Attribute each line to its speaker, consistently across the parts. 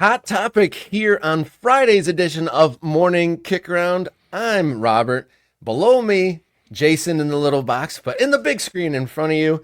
Speaker 1: Hot topic here on Friday's edition of Morning Kick Around. I'm Robert. Below me, Jason in the little box, but in the big screen in front of you,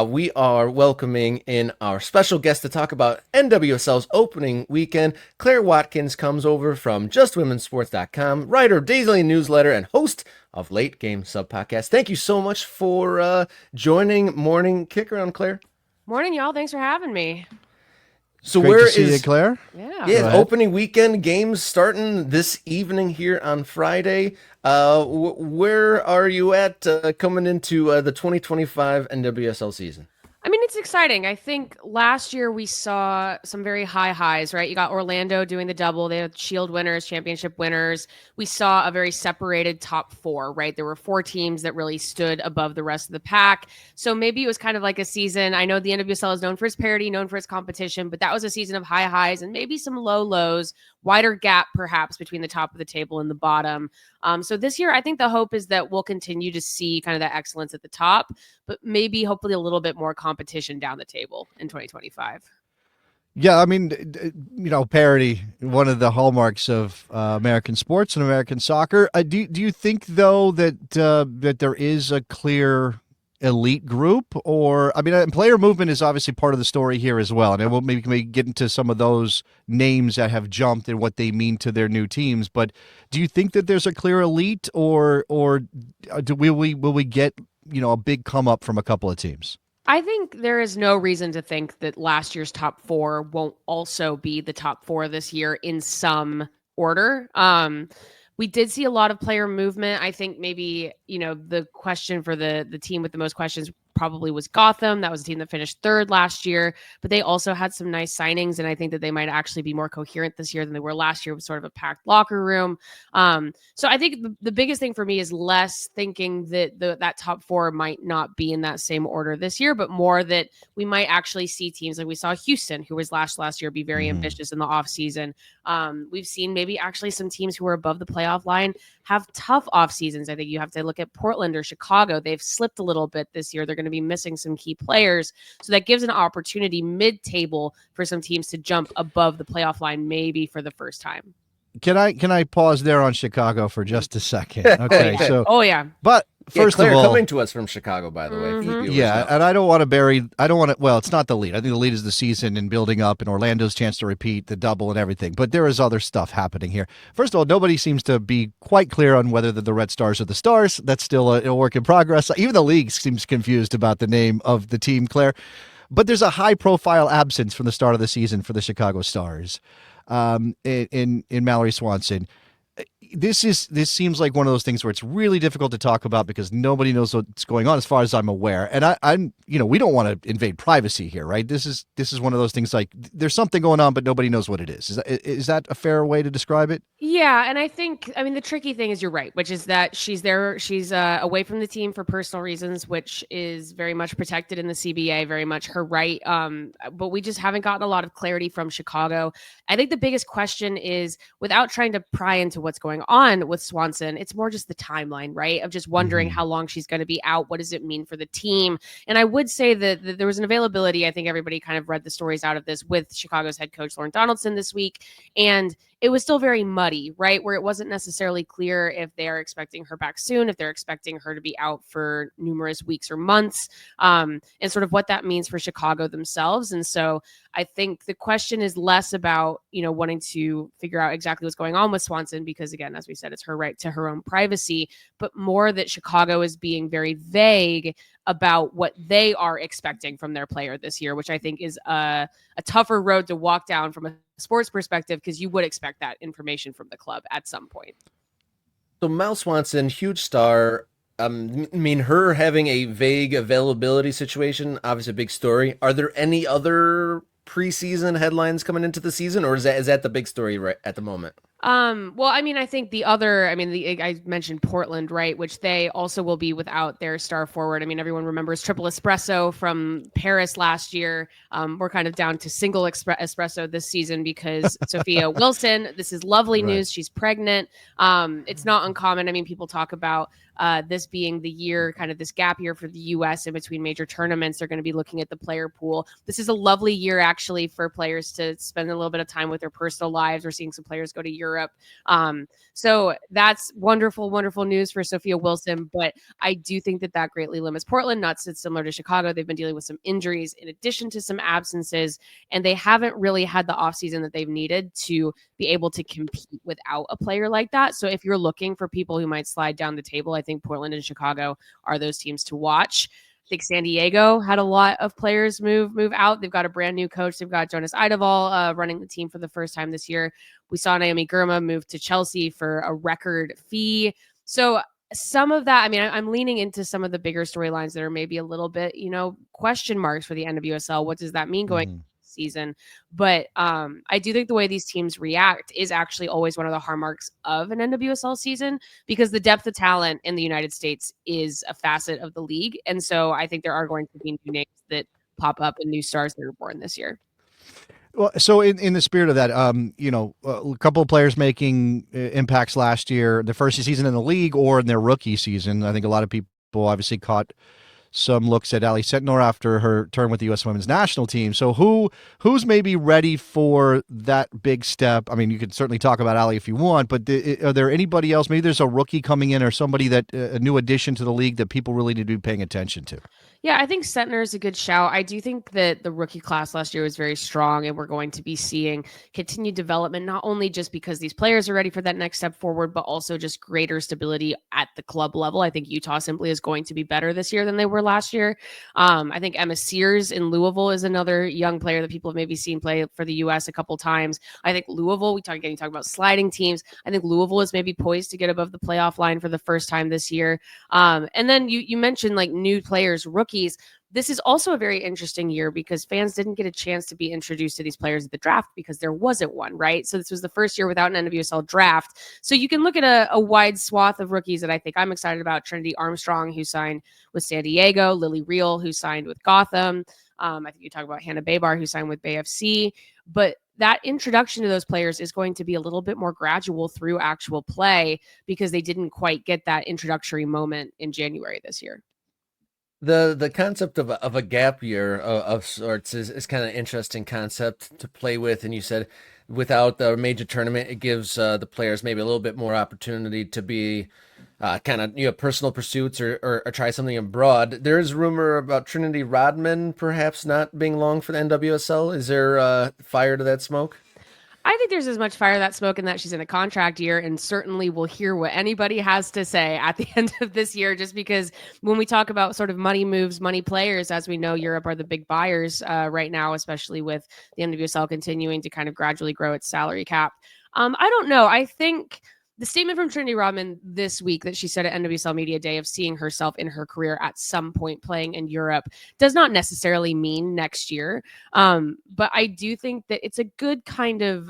Speaker 1: we are welcoming in our special guest to talk about NWSL's opening weekend. Claire Watkins comes over from JustWomenSports.com, writer of Daily Newsletter, and host of Late Game Sub Podcast. Thank you so much for joining Morning Kick Around, Claire.
Speaker 2: Morning, y'all. Thanks for having me.
Speaker 1: So
Speaker 3: Great
Speaker 1: where
Speaker 3: to see
Speaker 1: is
Speaker 3: you, Claire?
Speaker 2: Yeah.
Speaker 1: opening weekend games starting this evening here on Friday. Where are you at coming into the 2025 NWSL season?
Speaker 2: I mean, it's exciting. I think last year we saw some very high highs, right? You got Orlando doing the double. They had Shield winners, championship winners. We saw a very separated top four, right? There were four teams that really stood above the rest of the pack. So maybe it was kind of like a season. I know the NWSL is known for its parity, known for its competition, but that was a season of high highs and maybe some low lows, wider gap perhaps between the top of the table and the bottom. So this year, I think the hope is that we'll continue to see kind of that excellence at the top, but maybe hopefully a little bit more competition down the table in 2025.
Speaker 3: Yeah, I mean, parity, one of the hallmarks of American sports and American soccer. Do you think, though, that that there is a clear elite group? Or, I mean, player movement is obviously part of the story here as well. And we'll maybe get into some of those names that have jumped and what they mean to their new teams. But do you think that there's a clear elite, or will we get a big come up from a couple of teams?
Speaker 2: I think there is no reason to think that last year's top four won't also be the top four this year in some order. We did see a lot of player movement. I think maybe, the question for the team with the most questions probably was Gotham. That was a team that finished third last year, but they also had some nice signings. And I think that they might actually be more coherent this year than they were last year with sort of a packed locker room. So I think the biggest thing for me is less thinking that that top four might not be in that same order this year, but more that we might actually see teams like we saw Houston, who was last year, be very ambitious in the offseason. We've seen maybe actually some teams who are above the playoff line have tough off seasons. I think you have to look at Portland or Chicago. They've slipped a little bit this year. They're going to be missing some key players. So that gives an opportunity mid-table for some teams to jump above the playoff line, maybe for the first time.
Speaker 3: Can I pause there on Chicago for just a second? Okay,
Speaker 2: oh yeah,
Speaker 3: but first
Speaker 1: Claire,
Speaker 3: of all,
Speaker 1: coming to us from Chicago, by the way.
Speaker 3: Yeah, and I don't want to. Well, it's not the lead. I think the lead is the season and building up, and Orlando's chance to repeat the double and everything. But there is other stuff happening here. First of all, nobody seems to be quite clear on whether the Red Stars are the Stars. That's still a work in progress. Even the league seems confused about the name of the team, Claire. But there's a high-profile absence from the start of the season for the Chicago Stars. In Mallory Swanson. This seems like one of those things where it's really difficult to talk about because nobody knows what's going on, as far as I'm aware. And I'm we don't want to invade privacy here, right? This is one of those things like there's something going on, but nobody knows what it is. Is that a fair way to describe it?
Speaker 2: Yeah, and I think, the tricky thing is you're right, which is that she's away from the team for personal reasons, which is very much protected in the CBA, very much her right. But we just haven't gotten a lot of clarity from Chicago. I think the biggest question is, without trying to pry into what's going on with Swanson, it's more just the timeline, right? Of just wondering how long she's going to be out. What does it mean for the team? And I would say that there was an availability. I think everybody kind of read the stories out of this with Chicago's head coach, Lauren Donaldson, this week. And it was still very muddy, right? Where it wasn't necessarily clear if they are expecting her back soon, if they're expecting her to be out for numerous weeks or months, and sort of what that means for Chicago themselves. And so I think the question is less about, wanting to figure out exactly what's going on with Swanson, because again, as we said, it's her right to her own privacy, but more that Chicago is being very vague about what they are expecting from their player this year, which I think is a tougher road to walk down from a sports perspective, because you would expect that information from the club at some point.
Speaker 1: So Mal Swanson, huge star. Her having a vague availability situation, obviously a big story. Are there any other preseason headlines coming into the season, or is that the big story right at the moment?
Speaker 2: Well, I mean, I think I mentioned Portland, right? Which they also will be without their star forward. I mean, everyone remembers triple espresso from Paris last year. We're kind of down to single espresso this season because Sophia Wilson, this is lovely
Speaker 3: Right.
Speaker 2: news. She's pregnant. It's not uncommon. I mean, people talk about this being the year, kind of this gap year for the U.S. in between major tournaments. They're going to be looking at the player pool. This is a lovely year, actually, for players to spend a little bit of time with their personal lives. We're seeing some players go to Europe. So that's wonderful, wonderful news for Sophia Wilson. But I do think that greatly limits Portland. Not similar to Chicago. They've been dealing with some injuries in addition to some absences, and they haven't really had the offseason that they've needed to be able to compete without a player like that. So if you're looking for people who might slide down the table, I think Portland and Chicago are those teams to watch. I think San Diego had a lot of players move out. They've got a brand new coach. They've got Jonas Eideval running the team for the first time this year. We saw Naomi Girma move to Chelsea for a record fee. So some of that, I mean, I'm leaning into some of the bigger storylines that are maybe a little bit, question marks for the NWSL. What does that mean going season? But I do think the way these teams react is actually always one of the hallmarks of an NWSL season, because the depth of talent in the United States is a facet of the league. And so I think there are going to be new names that pop up and new stars that are born this year.
Speaker 3: Well, so in the spirit of that, a couple of players making impacts last year, the first season in the league or in their rookie season. I think a lot of people obviously caught some looks at Ali Sentnor after her turn with the U.S. Women's National Team. So who's maybe ready for that big step? I mean, you could certainly talk about Ali if you want, but are there anybody else? Maybe there's a rookie coming in or somebody that a new addition to the league that people really need to be paying attention to.
Speaker 2: Yeah, I think Sentner is a good shout. I do think that the rookie class last year was very strong, and we're going to be seeing continued development, not only just because these players are ready for that next step forward, but also just greater stability at the club level. I think Utah simply is going to be better this year than they were last year. I think Emma Sears in Louisville is another young player that people have maybe seen play for the U.S. a couple times. I think Louisville, we talk about sliding teams. I think Louisville is maybe poised to get above the playoff line for the first time this year. And then you mentioned like new players, rookies. This is also a very interesting year because fans didn't get a chance to be introduced to these players at the draft because there wasn't one, right? So this was the first year without an NWSL draft. So you can look at a wide swath of rookies that I think I'm excited about. Trinity Armstrong, who signed with San Diego, Lily Reel, who signed with Gotham. I think you talk about Hannah Baybar, who signed with Bay FC. But that introduction to those players is going to be a little bit more gradual through actual play because they didn't quite get that introductory moment in January this year.
Speaker 1: The concept of a gap year of sorts is kind of an interesting concept to play with. And you said without the major tournament, it gives the players maybe a little bit more opportunity to be kind of, personal pursuits or try something abroad. There's rumor about Trinity Rodman perhaps not being long for the NWSL. Is there fire to that smoke?
Speaker 2: I think there's as much fire that smoke in that she's in a contract year, and certainly we'll hear what anybody has to say at the end of this year, just because when we talk about sort of money moves, money players, as we know, Europe are the big buyers right now, especially with the NWSL continuing to kind of gradually grow its salary cap. I don't know. I think the statement from Trinity Rodman this week that she said at NWSL Media Day of seeing herself in her career at some point playing in Europe does not necessarily mean next year. But I do think that it's a good kind of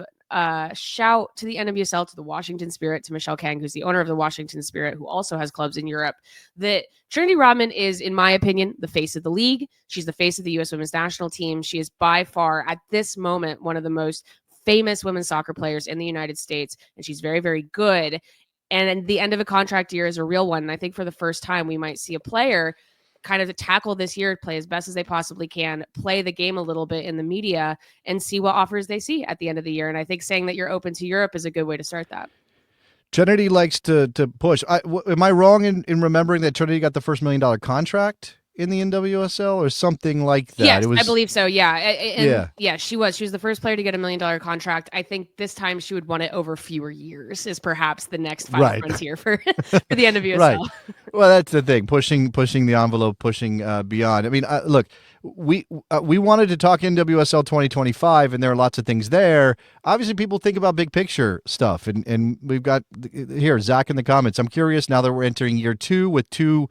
Speaker 2: shout to the NWSL, to the Washington Spirit, to Michelle Kang, who's the owner of the Washington Spirit, who also has clubs in Europe, that Trinity Rodman is, in my opinion, the face of the league. She's the face of the U.S. Women's National Team. She is by far, at this moment, one of the most famous women's soccer players in the United States, and she's very, very good. And the end of a contract year is a real one. And I think for the first time, we might see a player kind of tackle this year, play as best as they possibly can, play the game a little bit in the media, and see what offers they see at the end of the year. And I think saying that you're open to Europe is a good way to start that.
Speaker 3: Trinity likes to push. Am I wrong in remembering that Trinity got the first $1 million contract in the NWSL or something like that?
Speaker 2: Yes, I believe so. Yeah.
Speaker 3: Yeah,
Speaker 2: she was the first player to get $1 million contract. I think this time she would want it over fewer years is perhaps the next final frontier for the NWSL.
Speaker 3: Right. Well, that's the thing, pushing the envelope, pushing beyond. I mean, look, we wanted to talk NWSL 2025, and there are lots of things there. Obviously, people think about big picture stuff, and we've got here Zach in the comments. I'm curious now that we're entering year 2 with 2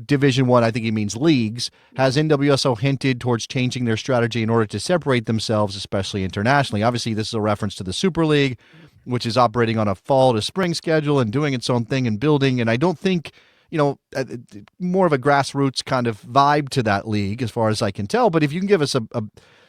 Speaker 3: Division One, I think he means leagues. Has NWSL hinted towards changing their strategy in order to separate themselves, especially internationally? Obviously, this is a reference to the Super League. which is operating on a fall to spring schedule and doing its own thing and building. And I don't think, more of a grassroots kind of vibe to that league as far as I can tell. But if you can give us a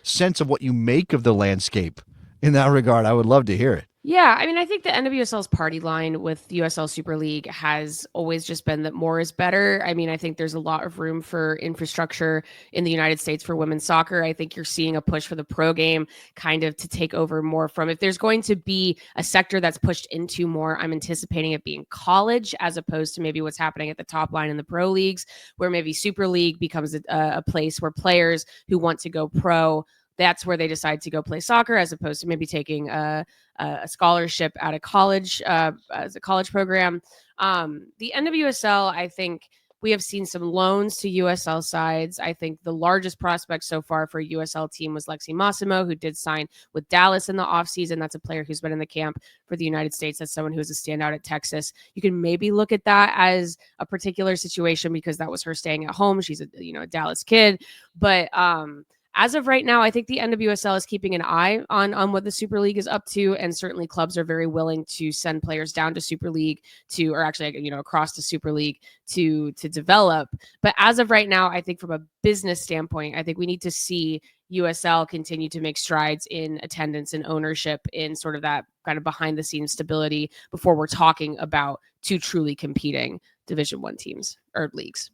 Speaker 3: sense of what you make of the landscape in that regard, I would love to hear it.
Speaker 2: Yeah, I mean, I think the NWSL's party line with USL Super League has always just been that more is better. I mean, I think there's a lot of room for infrastructure in the United States for women's soccer. I think you're seeing a push for the pro game kind of to take over more from, if there's going to be a sector that's pushed into more, I'm anticipating it being college as opposed to maybe what's happening at the top line in the pro leagues, where maybe Super League becomes a place where players who want to go pro, that's where they decide to go play soccer, as opposed to maybe taking a scholarship at a college as a college program. The NWSL, I think we have seen some loans to USL sides. I think the largest prospect so far for a USL team was Lexi Massimo, who did sign with Dallas in the offseason. That's a player who's been in the camp for the United States. That's someone who's a standout at Texas. You can maybe look at that as a particular situation because that was her staying at home. She's a Dallas kid, but as of right now, I think the NWSL is keeping an eye on what the Super League is up to, and certainly clubs are very willing to send players down to Super League across the Super League to develop. But as of right now, I think from a business standpoint, I think we need to see USL continue to make strides in attendance and ownership in sort of that kind of behind the scenes stability before we're talking about two truly competing Division I teams or leagues.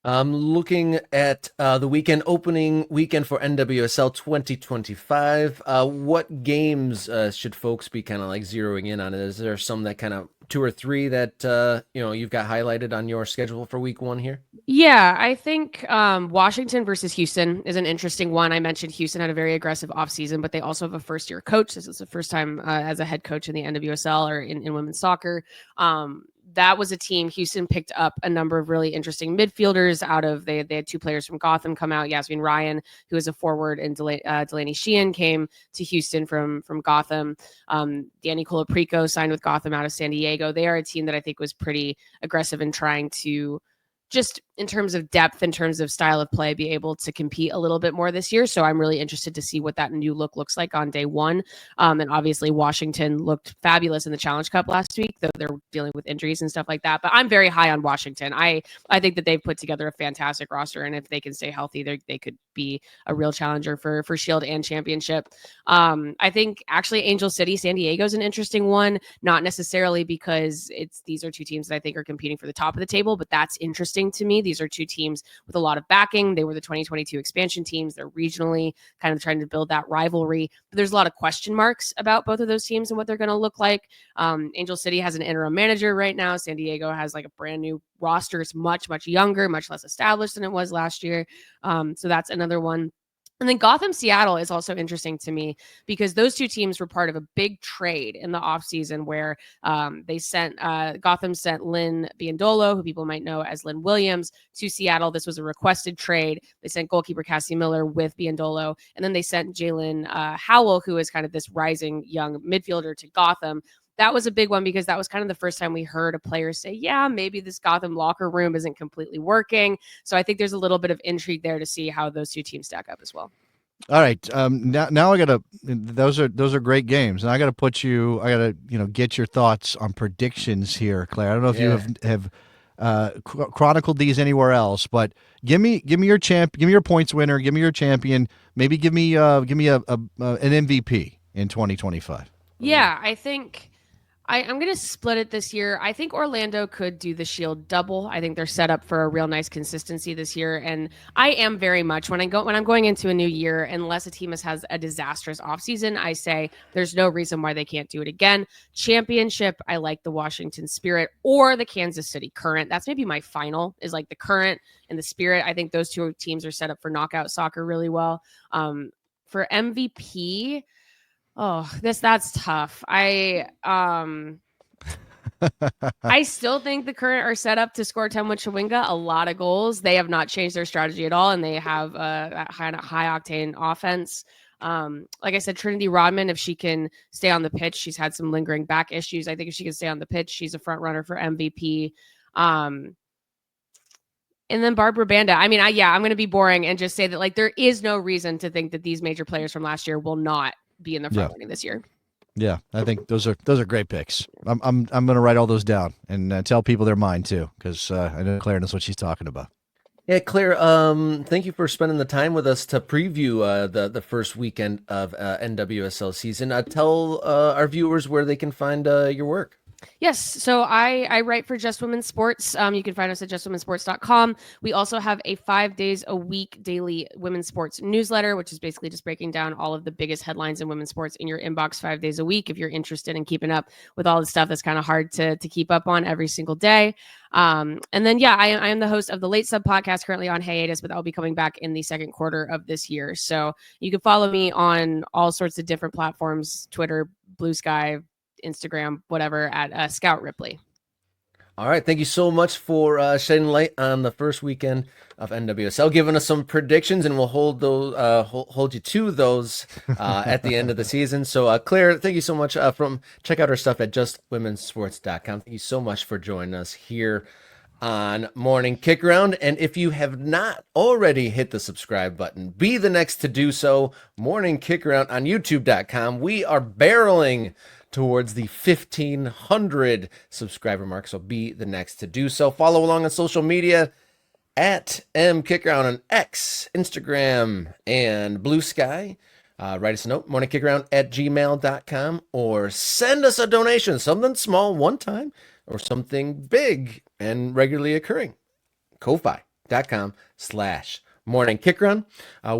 Speaker 1: Looking at the opening weekend for NWSL 2025, what games should folks be kind of like zeroing in on? Is there some that kind of 2 or 3 that you've got highlighted on your schedule for week 1 here?
Speaker 2: Yeah, I think Washington versus Houston is an interesting one. I mentioned Houston had a very aggressive offseason, but they also have a first-year coach. This is the first time as a head coach in the NWSL or in women's soccer. That was a team. Houston picked up a number of really interesting midfielders out of, they had 2 players from Gotham come out. Yasmin Ryan, who is a forward, and Delaney Sheehan came to Houston from Gotham. Danny Colaprico signed with Gotham out of San Diego. They are a team that I think was pretty aggressive in trying to, just in terms of depth, in terms of style of play, be able to compete a little bit more this year. So I'm really interested to see what that new look looks like on day 1. And obviously Washington looked fabulous in the Challenge Cup last week, though they're dealing with injuries and stuff like that. But I'm very high on Washington. I think that they've put together a fantastic roster, and if they can stay healthy, they could be a real challenger for Shield and Championship. I think actually Angel City, San Diego is an interesting one, not necessarily because these are 2 teams that I think are competing for the top of the table, but that's interesting to me. These are 2 teams with a lot of backing. They were the 2022 expansion teams. They're regionally kind of trying to build that rivalry. But there's a lot of question marks about both of those teams and what they're going to look like. Angel City has an interim manager right now. San Diego has like a brand new roster. It's much, much younger, much less established than it was last year. So that's another one. And then Gotham Seattle is also interesting to me because those 2 teams were part of a big trade in the offseason where Gotham sent Lynn Biondolo, who people might know as Lynn Williams, to Seattle. This was a requested trade. They sent goalkeeper Cassie Miller with Biondolo, and then they sent Jalen Howell, who is kind of this rising young midfielder, to Gotham. That was a big one because that was kind of the first time we heard a player say, yeah, maybe this Gotham locker room isn't completely working. So I think there's a little bit of intrigue there to see how those 2 teams stack up as well.
Speaker 3: All right. Now I gotta. Those are great games, and I gotta get your thoughts on predictions here, Claire. I don't know if you have chronicled these anywhere else, but give me your points winner, give me your champion, maybe give me an MVP in 2025.
Speaker 2: Yeah, I think I'm going to split it this year. I think Orlando could do the Shield double. I think they're set up for a real nice consistency this year. And I am very much, when I'm going into a new year, unless a team has a disastrous offseason, I say there's no reason why they can't do it again. Championship, I like the Washington Spirit or the Kansas City Current. That's maybe my final, is like the Current and the Spirit. I think those 2 teams are set up for knockout soccer really well. For MVP, that's tough. I still think the Current are set up to score 10 with Chawinga, a lot of goals. They have not changed their strategy at all, and they have a high octane offense. Like I said, Trinity Rodman, if she can stay on the pitch, she's had some lingering back issues. I think if she can stay on the pitch, she's a front runner for MVP. And then Barbara Banda. I mean, I'm going to be boring and just say that there is no reason to think that these major players from last year will not be in the front running this year.
Speaker 3: Yeah, I think those are great picks. I'm going to write all those down and tell people they're mine too, because I know Claire knows what she's talking about.
Speaker 1: Yeah, Claire, thank you for spending the time with us to preview the first weekend of NWSL season. Tell our viewers where they can find your work.
Speaker 2: Yes. So I write for Just Women's Sports. You can find us at justwomensports.com. We also have a 5 days a week daily women's sports newsletter, which is basically just breaking down all of the biggest headlines in women's sports in your inbox 5 days a week. If you're interested in keeping up with all the stuff that's kind of hard to keep up on every single day. And then, I am the host of the Late Sub podcast, currently on hiatus, but I'll be coming back in the second quarter of this year. So you can follow me on all sorts of different platforms, Twitter, Blue Sky, Instagram, whatever, at Scout Ripley.
Speaker 1: All right. Thank you so much for shedding light on the first weekend of NWSL, giving us some predictions, and we'll hold those, hold you to those at the end of the season. So, Claire, thank you so much. Check out our stuff at justwomensports.com. Thank you so much for joining us here on Morning Kick Around. And if you have not already hit the subscribe button, be the next to do so. Morning Kick Around on youtube.com. We are barreling towards the 1,500 subscriber mark, so be the next to do so. Follow along on social media at MKickaround on X, Instagram, and Blue Sky. Write us a note, morningkickaround@gmail.com, or send us a donation, something small one time or something big and regularly occurring. Ko-fi.com/morningkickaround.